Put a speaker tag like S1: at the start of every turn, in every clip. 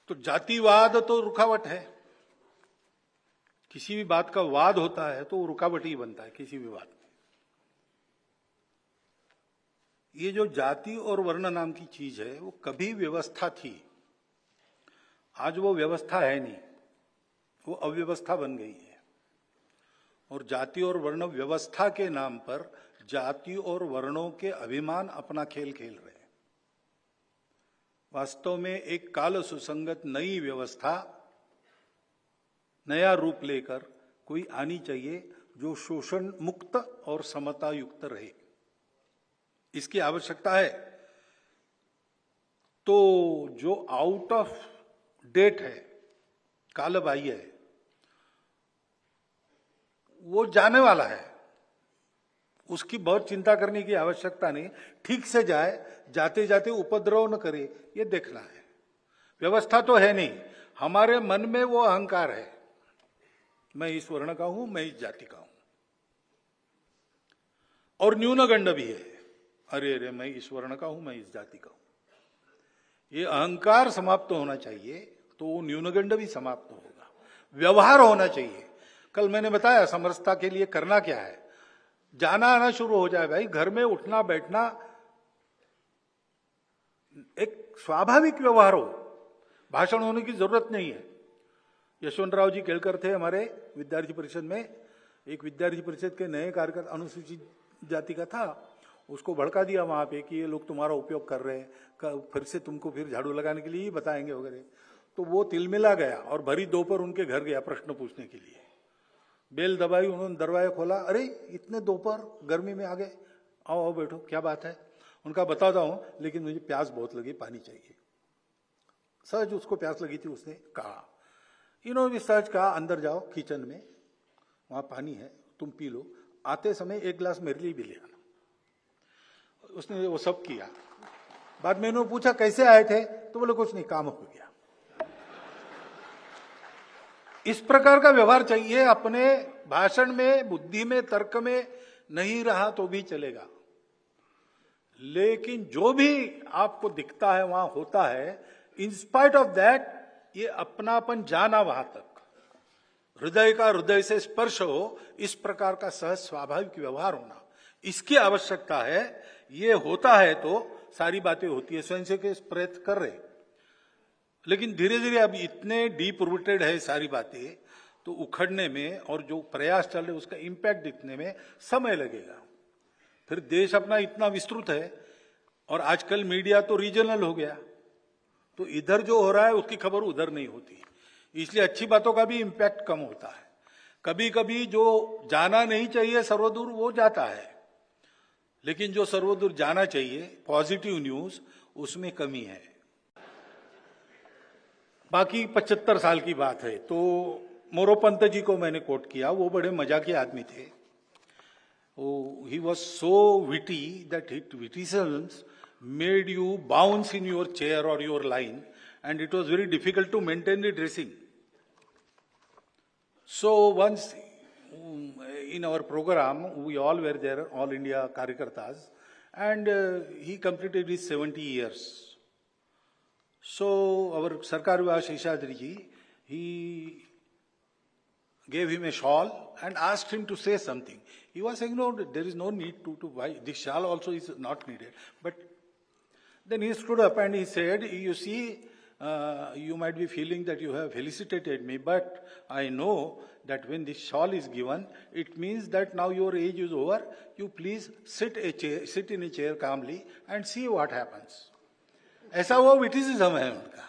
S1: तो जातिवाद तो रुकावट है। किसी भी बात का वाद होता है तो वो रुकावट ही बनता है किसी भी बात में। ये जो जाति और वर्ण नाम की चीज है वो कभी व्यवस्था थी, आज वो व्यवस्था है नहीं, वो अव्यवस्था बन गई है। और जाति और वर्ण व्यवस्था के नाम पर जाति और वर्णों के अभिमान अपना खेल खेल रहे हैं। वास्तव में एक काल सुसंगत नई व्यवस्था, नया रूप लेकर कोई आनी चाहिए जो शोषण मुक्त और समता युक्त रहे, इसकी आवश्यकता है। तो जो आउट ऑफ डेट है, कालबाह्य है, वो जाने वाला है, उसकी बहुत चिंता करने की आवश्यकता नहीं। ठीक से जाए, जाते जाते उपद्रव न करे, ये देखना है। व्यवस्था तो है नहीं, हमारे मन में वो अहंकार है, मैं इस वर्ण का हूं, मैं इस जाति का हूं। और न्यूनगंड भी है, अरे अरे मैं इस वर्ण का हूं, मैं इस जाति का हूं। ये अहंकार समाप्त होना चाहिए तो न्यूनगंड भी समाप्त होगा। व्यवहार होना चाहिए। कल मैंने बताया समरसता के लिए करना क्या है, जाना आना शुरू हो जाए भाई, घर में उठना बैठना एक स्वाभाविक व्यवहार हो, भाषण होने की जरूरत नहीं है। यशवंतराव जी केलकर थे हमारे विद्यार्थी परिषद में, एक विद्यार्थी परिषद के नए कार्यकर्ता अनुसूचित जाति का था, उसको भड़का दिया वहां पे कि ये लोग तुम्हारा उपयोग कर रहे हैं, फिर से तुमको फिर झाड़ू लगाने के लिए ही बताएंगे वगैरह। तो वो तिलमिला गया और भरी दोपहर उनके घर गया प्रश्न पूछने के लिए। बेल दबाई, उन्होंने दरवाजा खोला, अरे इतने दोपहर गर्मी में आ गए, आओ आओ बैठो, क्या बात है। उनका बताता हूं, लेकिन मुझे प्यास बहुत लगी, पानी चाहिए। सहज उसको प्यास लगी थी, उसने कहा, इन्होंने भी सहज कहा, अंदर जाओ किचन में, वहां पानी है, तुम पी लो, आते समय एक गिलास मेरे लिए भी ले आना। उसने वो सब किया। बाद में इन्होंने पूछा कैसे आए थे, तो बोले कुछ नहीं, काम हो गया। इस प्रकार का व्यवहार चाहिए। अपने भाषण में, बुद्धि में, तर्क में नहीं रहा तो भी चलेगा, लेकिन जो भी आपको दिखता है वहां होता है, इन स्पाइट ऑफ दैट ये अपनापन जाना वहां तक, हृदय का हृदय से स्पर्श हो, इस प्रकार का सहज स्वाभाविक व्यवहार होना, इसकी आवश्यकता है। ये होता है तो सारी बातें होती है। स्वयं से के प्रयत्न कर रहे, लेकिन धीरे धीरे अब इतने डीप रूटेड है सारी बातें, तो उखड़ने में और जो प्रयास चल रहे उसका इंपैक्ट दिखने में समय लगेगा। फिर देश अपना इतना विस्तृत है और आजकल मीडिया तो रीजनल हो गया, तो इधर जो हो रहा है उसकी खबर उधर नहीं होती, इसलिए अच्छी बातों का भी इंपैक्ट कम होता है। कभी कभी जो जाना नहीं चाहिए सर्वदूर वो जाता है, लेकिन जो सर्वदूर जाना चाहिए पॉजिटिव न्यूज, उसमें कमी है। बाकी 75 साल की बात है, तो मोरोपंत जी को मैंने कोट किया, वो बड़े मजाकी आदमी थे। He was so witty that his witticisms made you bounce in your chair or your line, and it was very difficult to maintain the dressing. So once in our program, we all were there, all India Karyakartas, and he completed his 70 years. So our Sarkar Vivaha Sheshadri ji, he gave him a shawl and asked him to say something. He was saying, no, there is no need to buy. This shawl also is not needed. But then he stood up and he said, you see, you might be feeling that you have felicitated me, but I know that when this shawl is given, it means that now your age is over. You please sit in a chair calmly and see what happens. ऐसा वो विटिसिज्म है उनका,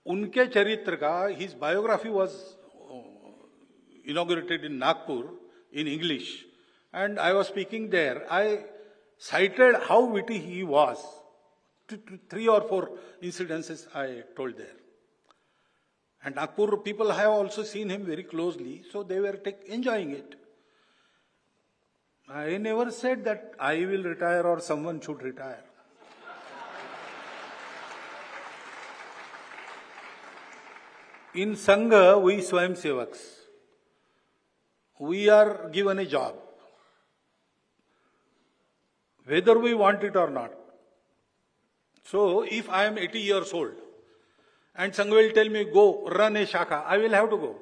S1: उनके चरित्र का। His biography was inaugurated in Nagpur in English, and I was speaking there. I cited how witty he was. 3 or 4 incidences I told there. And Nagpur people have also seen him very closely, so they were enjoying it. I never said that I will retire or someone should retire. In Sangha, we Swayamsevaks, we are given a job, whether we want it or not. So, if I am 80 years old and Sangha will tell me, go, run a shaka, I will have to go.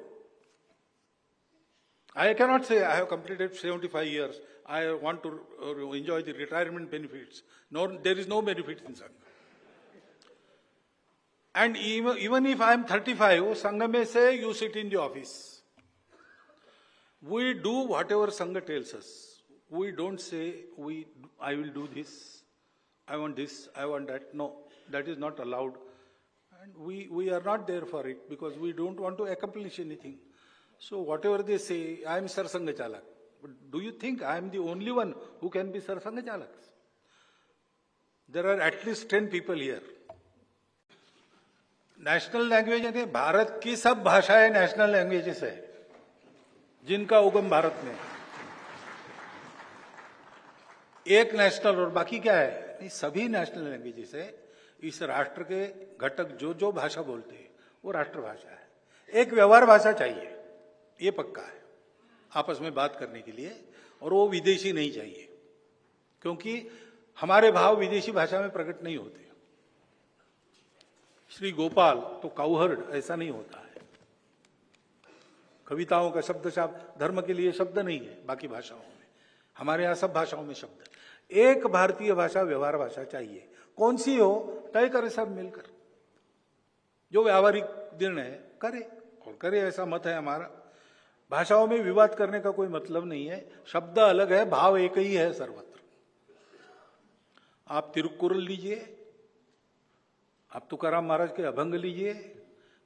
S1: I cannot say I have completed 75 years, I want to enjoy the retirement benefits. No, there is no benefit in Sangha. And even if I am 35, Sangha may say, you sit in the office. We do whatever Sangha tells us. We don't say, I will do this, I want that. No, that is not allowed. And we are not there for it because we don't want to accomplish anything. So whatever they say, I am Sarsanga Chalak. But do you think I am the only one who can be Sarsanga Chalak? There are at least 10 people here. National language है, भारत की सब भाषाएं national languages है, जिनका उगम भारत में। एक national और बाकी क्या है? नहीं, सभी नेशनल लैंग्वेजेस है। इस राष्ट्र के घटक जो भाषा बोलते हैं वो राष्ट्रभाषा है। एक व्यवहार भाषा चाहिए, ये पक्का है आपस में बात करने के लिए, और वो विदेशी नहीं चाहिए, क्योंकि हमारे भाव विदेशी भाषा में प्रकट नहीं होते। श्री गोपाल तो काउहर्ड ऐसा नहीं होता है। कविताओं का शब्द धर्म के लिए शब्द नहीं है बाकी भाषाओं में, हमारे यहां सब भाषाओं में शब्द है। एक भारतीय भाषा व्यवहार भाषा चाहिए, कौन सी हो तय करे सब मिलकर, जो व्यावहारिक निर्णय करे और करे, ऐसा मत है हमारा। भाषाओं में विवाद करने का कोई मतलब नहीं है, शब्द अलग है, भाव एक ही है सर्वत्र। आप तिरुक्कुरल लीजिए, आप तुकाराम महाराज के अभंग लीजिए,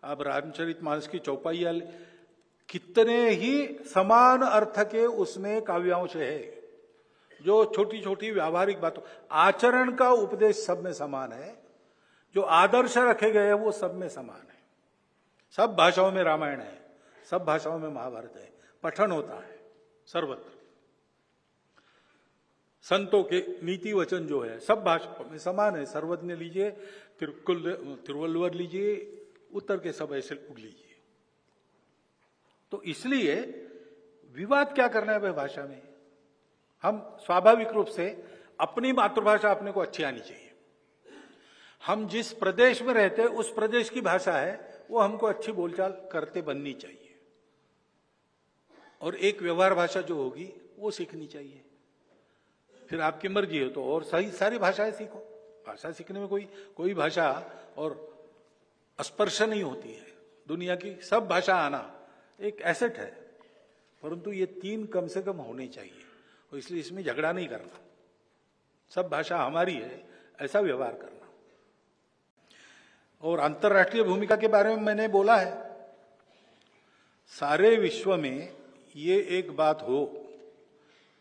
S1: आप रामचरितमानस की चौपाइया, कितने ही समान अर्थ के उसमें काव्यांश है, जो छोटी छोटी व्यावहारिक बातों, आचरण का उपदेश सब में समान है, जो आदर्श रखे गए हैं वो सब में समान है। सब भाषाओं में रामायण है, सब भाषाओं में महाभारत है, पठन होता है सर्वत्र। संतों के नीति वचन जो है सब भाषाओं में समान है। सर्वज्ञ लीजिए, तिरुवल्लुवर लीजिए, उत्तर के सब ऐसे उग लीजिए। तो इसलिए विवाद क्या करना है भाई भाषा में? हम स्वाभाविक रूप से अपनी मातृभाषा अपने को अच्छी आनी चाहिए। हम जिस प्रदेश में रहते हैं उस प्रदेश की भाषा है वो हमको अच्छी बोलचाल करते बननी चाहिए, और एक व्यवहार भाषा जो होगी वो सीखनी चाहिए। फिर आपकी मर्जी है तो और सही सारी भाषाएं सीखो। भाषा सीखने में कोई भाषा और स्पर्श नहीं होती है। दुनिया की सब भाषा आना एक एसेट है, परंतु ये 3 कम से कम होनी चाहिए, और इसलिए इसमें झगड़ा नहीं करना। सब भाषा हमारी है ऐसा व्यवहार करना। और अंतर्राष्ट्रीय भूमिका के बारे में मैंने बोला है, सारे विश्व में ये एक बात हो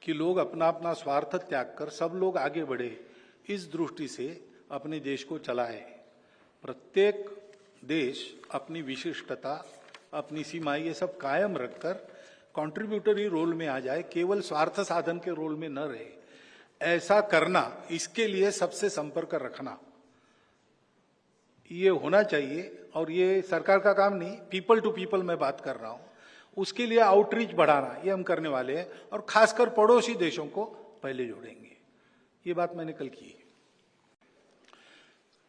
S1: कि लोग अपना अपना स्वार्थ त्याग कर सब लोग आगे बढ़े, इस दृष्टि से अपने देश को चलाए। प्रत्येक देश अपनी विशिष्टता, अपनी सीमाएं ये सब कायम रखकर कंट्रीब्यूटरी रोल में आ जाए, केवल स्वार्थ साधन के रोल में न रहे। ऐसा करना, इसके लिए सबसे संपर्क रखना, ये होना चाहिए। और ये सरकार का काम नहीं, पीपल टू पीपल मैं बात कर रहा हूं। उसके लिए आउटरीच बढ़ाना ये हम करने वाले हैं, और खासकर पड़ोसी देशों को पहले जोड़ेंगे। ये बात मैंने कल की।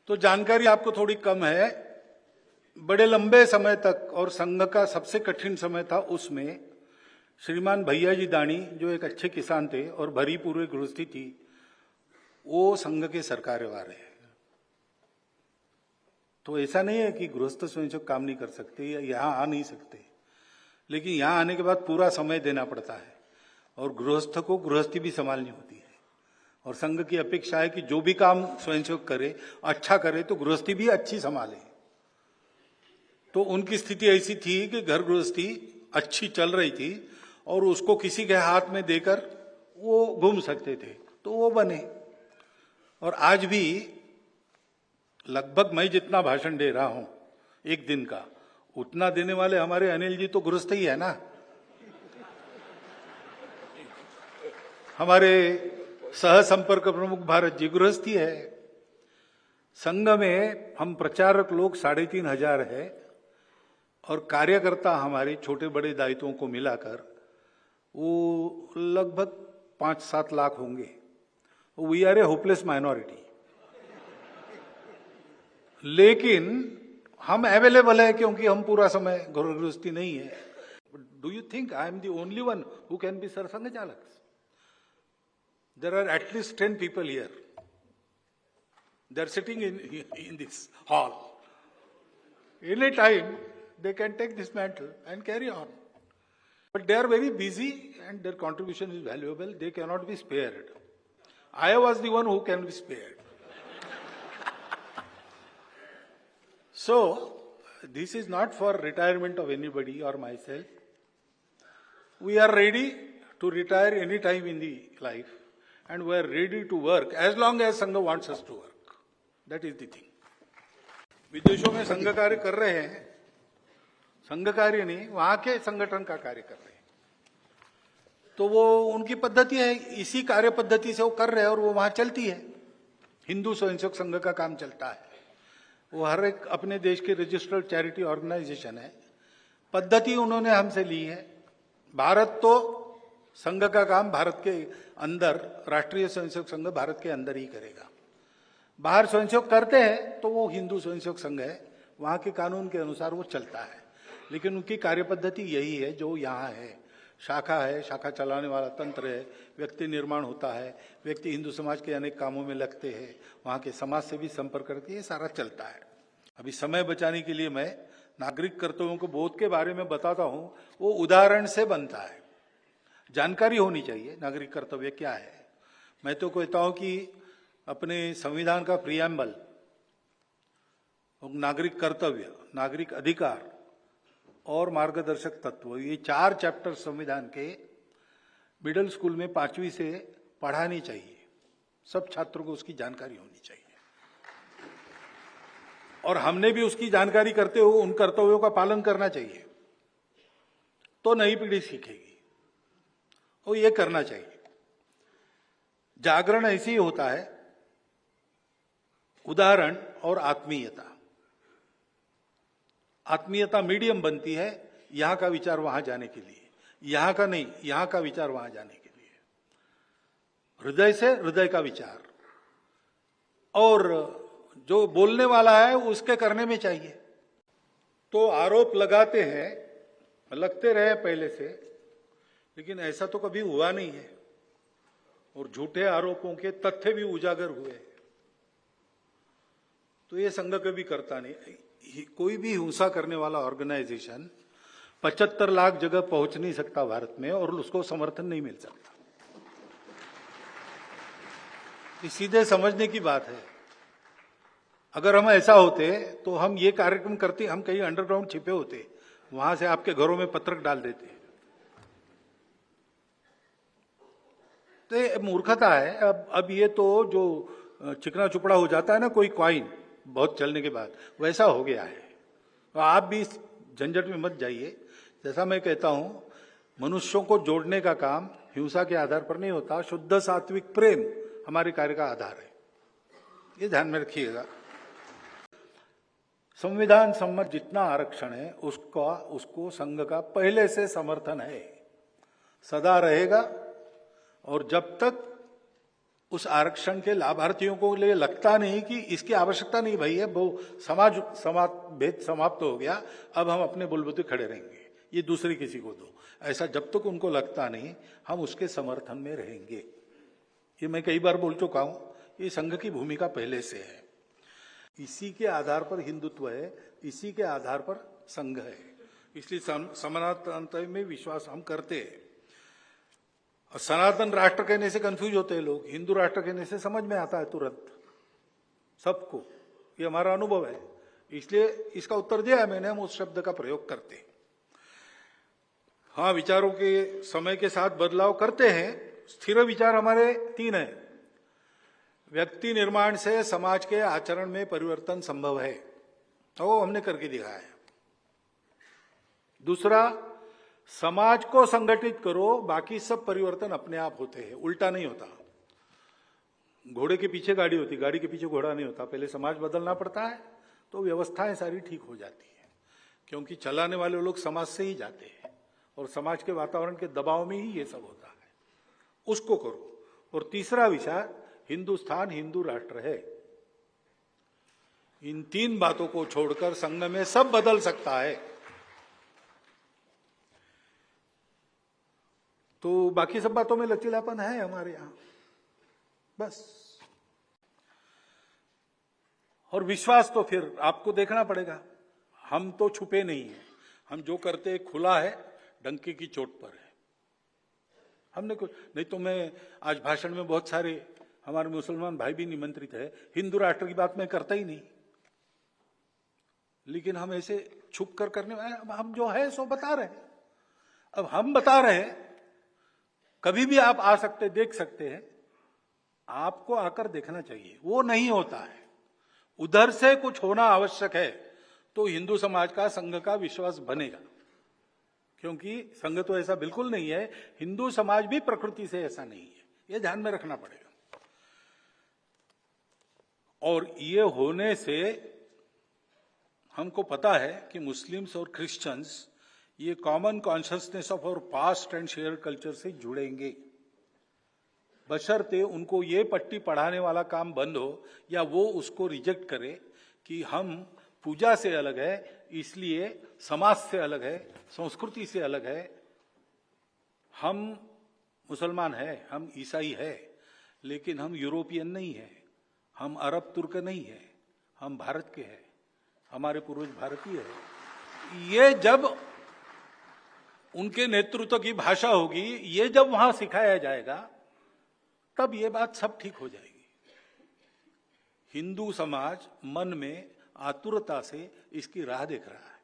S1: तो जानकारी आपको थोड़ी कम है। बड़े लंबे समय तक, और संघ का सबसे कठिन समय था, उसमें श्रीमान भैया जी दानी जो एक अच्छे किसान थे और भरी पूरी गृहस्थी थी, वो संघ के सरकारेवार है। तो ऐसा नहीं है कि गृहस्थ स्वयं काम नहीं कर सकते या यहां आ नहीं सकते, लेकिन यहां आने के बाद पूरा समय देना पड़ता है, और गृहस्थ को गृहस्थी भी संभालनी होती है। और संघ की अपेक्षा है कि जो भी काम स्वयंसेवक करे, अच्छा करे, तो गृहस्थी भी अच्छी संभाले। तो उनकी स्थिति ऐसी थी कि घर गृहस्थी अच्छी चल रही थी और उसको किसी के हाथ में देकर वो घूम सकते थे, तो वो बने। और आज भी लगभग मैं जितना भाषण दे रहा हूं एक दिन का, उतना देने वाले हमारे अनिल जी तो गृहस्थ ही है ना। हमारे सह संपर्क प्रमुख भारत जी गृहस्थी है। संघ में हम प्रचारक लोग 3,500 है, और कार्यकर्ता हमारे छोटे बड़े दायित्वों को मिलाकर वो लगभग 5-7 लाख होंगे। We are a hopeless minority. लेकिन हम अवेलेबल है क्योंकि हम पूरा समय घर गृहस्थी नहीं है. Do you think I am the only one who can be सरसंघ चालक? There are at least 10 people here. They are sitting in this hall. Any time they can take this mantle and carry on. But they are very busy and their contribution is valuable. They cannot be spared. I was the one who can be spared. So, this is not for retirement of anybody or myself. We are ready to retire any time in the life. And we are ready to work as long as Sangha wants us to work. That is the thing. विदेशों में संघ कार्य कर रहे हैं, संघ कार्य नहीं, वहां के संगठन का कार्य कर रहे हैं. तो वो उनकी पद्धति है, इसी कार्य पद्धति से वो कर रहे हैं और वो वहां चलती है. हिंदू स्वयंसेवक संघ का काम चलता है. वो हर एक अपने देश के रजिस्टर्ड चैरिटी ऑर्गेनाइजेशन है. पद्धति उन्होंने हमसे ली है. भारत तो संघ का काम भारत के अंदर, राष्ट्रीय स्वयंसेवक संघ भारत के अंदर ही करेगा. बाहर स्वयंसेवक करते हैं तो वो हिंदू स्वयंसेवक संघ है, वहां के कानून के अनुसार वो चलता है. लेकिन उनकी कार्यपद्धति यही है जो यहाँ है. शाखा है, शाखा चलाने वाला तंत्र है, व्यक्ति निर्माण होता है, व्यक्ति हिंदू समाज के अनेक कामों में लगते हैं, वहां के समाज से भी संपर्क करते, ये सारा चलता है. अभी समय बचाने के लिए मैं नागरिक कर्तव्यों को बोध के बारे में बताता हूं. वो उदाहरण से बनता है. जानकारी होनी चाहिए नागरिक कर्तव्य क्या है. मैं तो कहता हूं कि अपने संविधान का प्रियम्बल, नागरिक कर्तव्य, नागरिक अधिकार और मार्गदर्शक तत्व, ये 4 चैप्टर संविधान के मिडिल स्कूल में 5वीं से पढ़ानी चाहिए. सब छात्रों को उसकी जानकारी होनी चाहिए. और हमने भी उसकी जानकारी करते हुए उन कर्तव्यों का पालन करना चाहिए. तो नई पीढ़ी सीखेगी. और ये करना चाहिए. जागरण ऐसे ही होता है, उदाहरण और आत्मीयता. आत्मीयता मीडियम बनती है यहां का विचार वहां जाने के लिए, यहां का नहीं, यहां का विचार वहां जाने के लिए. हृदय से हृदय का विचार, और जो बोलने वाला है उसके करने में चाहिए. तो आरोप लगाते हैं, लगते रहे पहले से, लेकिन ऐसा तो कभी हुआ नहीं है. और झूठे आरोपों के तथ्य भी उजागर हुए. तो ये संघ कभी करता नहीं. कोई भी हिंसा करने वाला ऑर्गेनाइजेशन 75 लाख जगह पहुंच नहीं सकता भारत में और उसको समर्थन नहीं मिल सकता. ये सीधे समझने की बात है. अगर हम ऐसा होते तो हम ये कार्यक्रम करते, हम कहीं अंडरग्राउंड छिपे होते, वहां से आपके घरों में पत्रक डाल देते. तो ये मूर्खता है. अब ये तो जो चिकना चुपड़ा हो जाता है ना कोई कॉइन बहुत चलने के बाद, वैसा हो गया है. तो आप भी इस झंझट में मत जाइए. जैसा मैं कहता हूं, मनुष्यों को जोड़ने का काम हिंसा के आधार पर नहीं होता. शुद्ध सात्विक प्रेम हमारे कार्य का आधार है. ये ध्यान में रखिएगा. संविधान सम्मत जितना आरक्षण है उसको संघ का पहले से समर्थन है, सदा रहेगा. और जब तक उस आरक्षण के लाभार्थियों को लिए लगता नहीं कि इसकी आवश्यकता नहीं भाई है, वो समाज भेद समाप्त हो गया, अब हम अपने बुलबुते खड़े रहेंगे, ये दूसरे किसी को दो, ऐसा जब तक उनको लगता नहीं, हम उसके समर्थन में रहेंगे. ये मैं कई बार बोल चुका हूं. ये संघ की भूमिका पहले से है. इसी के आधार पर हिंदुत्व है, इसी के आधार पर संघ है. इसलिए समानता में विश्वास हम करते हैं. और सनातन राष्ट्र कहने से कंफ्यूज होते हैं लोग. हिंदू राष्ट्र कहने से समझ में आता है तुरंत सबको. ये हमारा अनुभव है, इसलिए इसका उत्तर दिया है मैंने. हम उस शब्द का प्रयोग करते हैं. हाँ, विचारों के समय के साथ बदलाव करते हैं. स्थिर विचार हमारे 3 हैं. व्यक्ति निर्माण से समाज के आचरण में परिवर्तन संभव है, वो हमने करके दिखाया है. दूसरा, समाज को संगठित करो, बाकी सब परिवर्तन अपने आप होते हैं. उल्टा नहीं होता. घोड़े के पीछे गाड़ी होती, गाड़ी के पीछे घोड़ा नहीं होता. पहले समाज बदलना पड़ता है तो व्यवस्थाएं सारी ठीक हो जाती है, क्योंकि चलाने वाले लोग समाज से ही जाते हैं और समाज के वातावरण के दबाव में ही ये सब होता है. उसको करो. और तीसरा विचार, हिंदुस्तान हिंदू राष्ट्र है. इन 3 बातों को छोड़कर संघ में सब बदल सकता है। तो बाकी सब बातों में लचीलापन है हमारे यहां, बस। और विश्वास तो फिर आपको देखना पड़ेगा। हम तो छुपे नहीं हैं, हम जो करते खुला है, डंके की चोट पर है। हमने कुछ नहीं तो मैं आज भाषण में बहुत सारे हमारे मुसलमान भाई भी निमंत्रित है, हिंदू राष्ट्र की बात मैं करता ही नहीं, लेकिन हम ऐसे छुप कर करने वाले, अब हम जो है सो बता रहे हैं। अब हम बता रहे हैं, कभी भी आप आ सकते, देख सकते हैं, आपको आकर देखना चाहिए। वो नहीं होता है, उधर से कुछ होना आवश्यक है, तो हिंदू समाज का, संघ का विश्वास बनेगा। क्योंकि संघ तो ऐसा बिल्कुल नहीं है, हिंदू समाज भी प्रकृति से ऐसा नहीं है, ये ध्यान में रखना पड़ेगा। और ये होने से हमको पता है कि मुस्लिम्स और क्रिश्चियंस ये common consciousness of our past and share culture से जुड़ेंगे, बशर्ते उनको ये पट्टी पढ़ाने वाला काम बंद हो या वो उसको रिजेक्ट करे कि हम पूजा से अलग है, इसलिए समाज से अलग है, संस्कृति से अलग है, हम मुसलमान है, हम ईसाई है, लेकिन हम यूरोपियन नहीं है, हम अरब तुर्क नहीं है, हम भारत के हैं, हमारे पूर्वज भारतीय है। ये जब उनके नेतृत्व की भाषा होगी, ये जब वहां सिखाया जाएगा, तब ये बात सब ठीक हो जाएगी। हिंदू समाज मन में आतुरता से इसकी राह देख रहा है,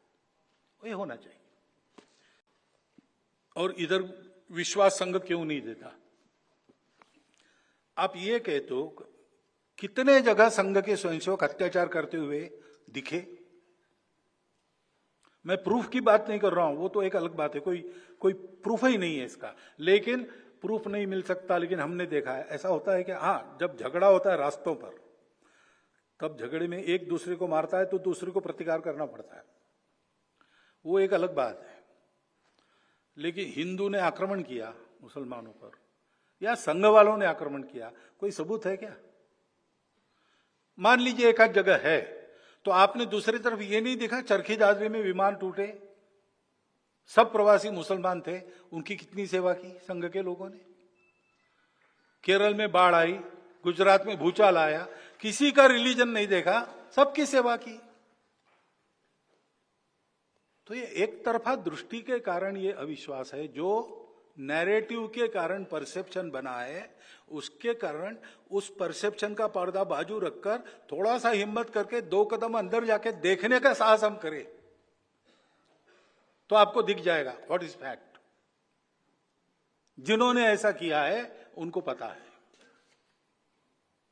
S1: ये होना चाहिए। और इधर विश्वास संघ क्यों नहीं देता? आप ये कहते हो, कितने जगह संघ के स्वयंसेवक अत्याचार करते हुए दिखे? मैं प्रूफ की बात नहीं कर रहा हूं, वो तो एक अलग बात है, कोई प्रूफ ही नहीं है इसका। लेकिन प्रूफ नहीं मिल सकता, लेकिन हमने देखा है। ऐसा होता है कि हाँ, जब झगड़ा होता है रास्तों पर, तब झगड़े में एक दूसरे को मारता है तो दूसरे को प्रतिकार करना पड़ता है, वो एक अलग बात है। लेकिन हिंदू ने आक्रमण किया मुसलमानों पर या संघ वालों ने आक्रमण किया, कोई सबूत है क्या? मान लीजिए एक आध जगह है, तो आपने दूसरी तरफ ये नहीं देखा चरखी दादरी में विमान टूटे, सब प्रवासी मुसलमान थे, उनकी कितनी सेवा की संघ के लोगों ने। केरल में बाढ़ आई, गुजरात में भूचाल आया, किसी का रिलीजन नहीं देखा, सबकी सेवा की। तो ये एक तरफा दृष्टि के कारण ये अविश्वास है, जो नैरेटिव के कारण परसेप्शन बना है, उसके कारण उस परसेप्शन का पर्दा बाजू रखकर थोड़ा सा हिम्मत करके 2 कदम अंदर जाके देखने का साहस हम करें, तो आपको दिख जाएगा व्हाट इज फैक्ट। जिन्होंने ऐसा किया है उनको पता है।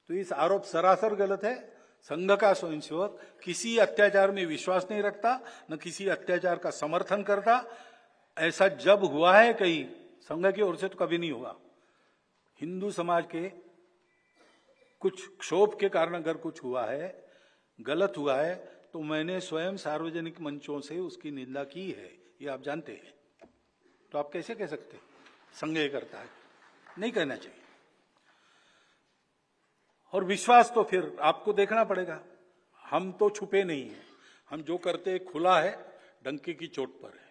S1: तो इस आरोप सरासर गलत है। संघ का स्वयंसेवक किसी अत्याचार में विश्वास नहीं रखता, न किसी अत्याचार का समर्थन करता। ऐसा जब हुआ है कहीं संघ की ओर से, तो कभी नहीं हुआ। हिंदू समाज के कुछ क्षोभ के कारण अगर कुछ हुआ है, गलत हुआ है, तो मैंने स्वयं सार्वजनिक मंचों से उसकी निंदा की है, ये आप जानते हैं। तो आप कैसे कह सकते संघ ये करता है? नहीं कहना चाहिए। और विश्वास तो फिर आपको देखना पड़ेगा। हम तो छुपे नहीं हैं, हम जो करते खुला है, डंके की चोट पर है।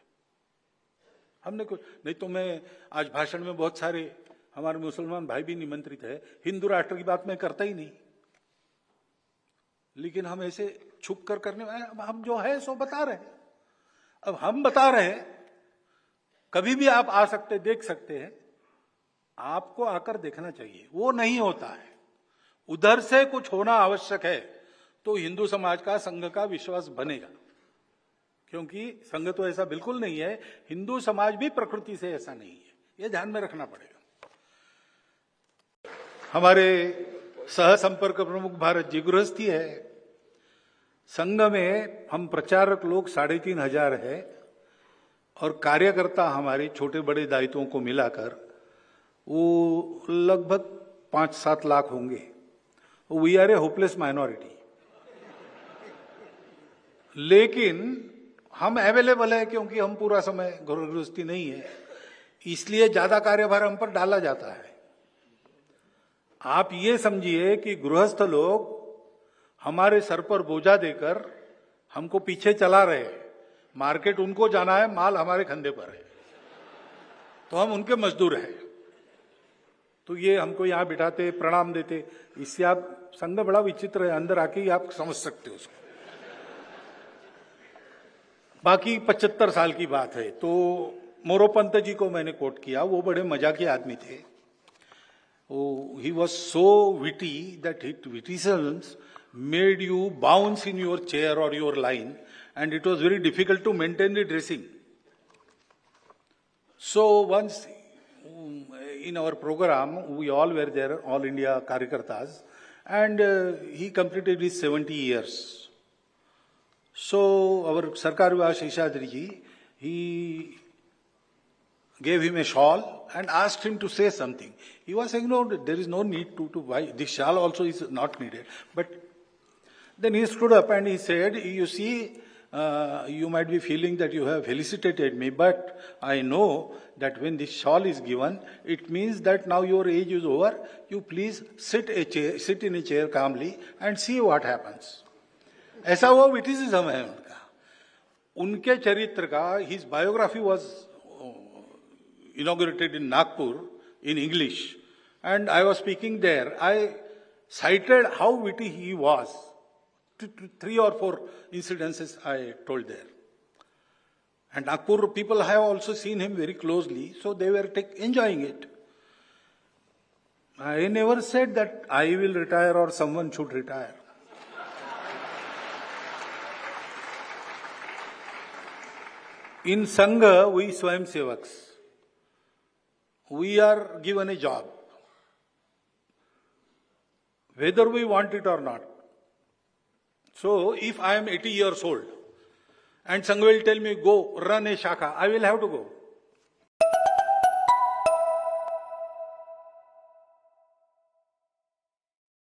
S1: हमने कुछ नहीं तो मैं आज भाषण में बहुत सारे हमारे मुसलमान भाई भी निमंत्रित है, हिंदू राष्ट्र की बात मैं करता ही नहीं, लेकिन हम ऐसे छुप कर करने वाले, अब हम जो है सो बता रहे हैं। अब हम बता रहे हैं, कभी भी आप आ सकते, देख सकते हैं, आपको आकर देखना चाहिए। वो नहीं होता है, उधर से कुछ होना आवश्यक है, तो हिंदू समाज का, संघ का विश्वास बनेगा। क्योंकि संघ तो ऐसा बिल्कुल नहीं है, हिंदू समाज भी प्रकृति से ऐसा नहीं है, ये ध्यान में रखना पड़ेगा। हमारे सह संपर्क प्रमुख भारत जी गृहस्थी है। संघ में हम प्रचारक लोग 3,500 है, और कार्यकर्ता हमारे छोटे बड़े दायित्वों को मिलाकर वो लगभग 5-7 लाख होंगे। We are a hopeless minority, लेकिन हम अवेलेबल है क्योंकि हम पूरा समय गृहस्थी नहीं है, इसलिए ज्यादा कार्यभार हम पर डाला जाता है। आप ये समझिए कि गृहस्थ लोग हमारे सर पर बोझा देकर हमको पीछे चला रहे हैं। मार्केट उनको जाना है, माल हमारे कंधे पर है, तो हम उनके मजदूर हैं। तो ये हमको यहां बिठाते, प्रणाम देते। इससे आप संघ बड़ा विचित्र है, अंदर आके ही आप समझ सकते हो उसको। बाकी 75 साल की बात है। तो मोरोपंत जी को मैंने कोट किया, वो बड़े मजाकी आदमी थे। He was so witty that his witticisms made you bounce in your chair or your line, and it was very difficult to maintain the dressing. So once in our program, we all were there, all India Karyakartas, and he completed his 70 years. So our Sarkar Vivaha Sheshadri ji, he gave him a shawl and asked him to say something. He was saying, no, there is no need to buy. This shawl also is not needed. But then he stood up and he said, you see, you might be feeling that you have felicitated me, but I know that when this shawl is given, it means that now your age is over. You please sit in a chair calmly and see what happens. ऐसा वो विटिसिज्म है उनका। उनके चरित्र का, his biography was inaugurated in Nagpur in English, and I was speaking there. I cited how witty he was. 3 or 4 incidences I told there. And Nagpur people have also seen him very closely, so they were enjoying it. I never said that I will retire or someone should retire. In Sangha, we Swayamsevaks, we are given a job, whether we want it or not. So, if I am 80 years old and Sangha will tell me, go run a shaka, I will have to go.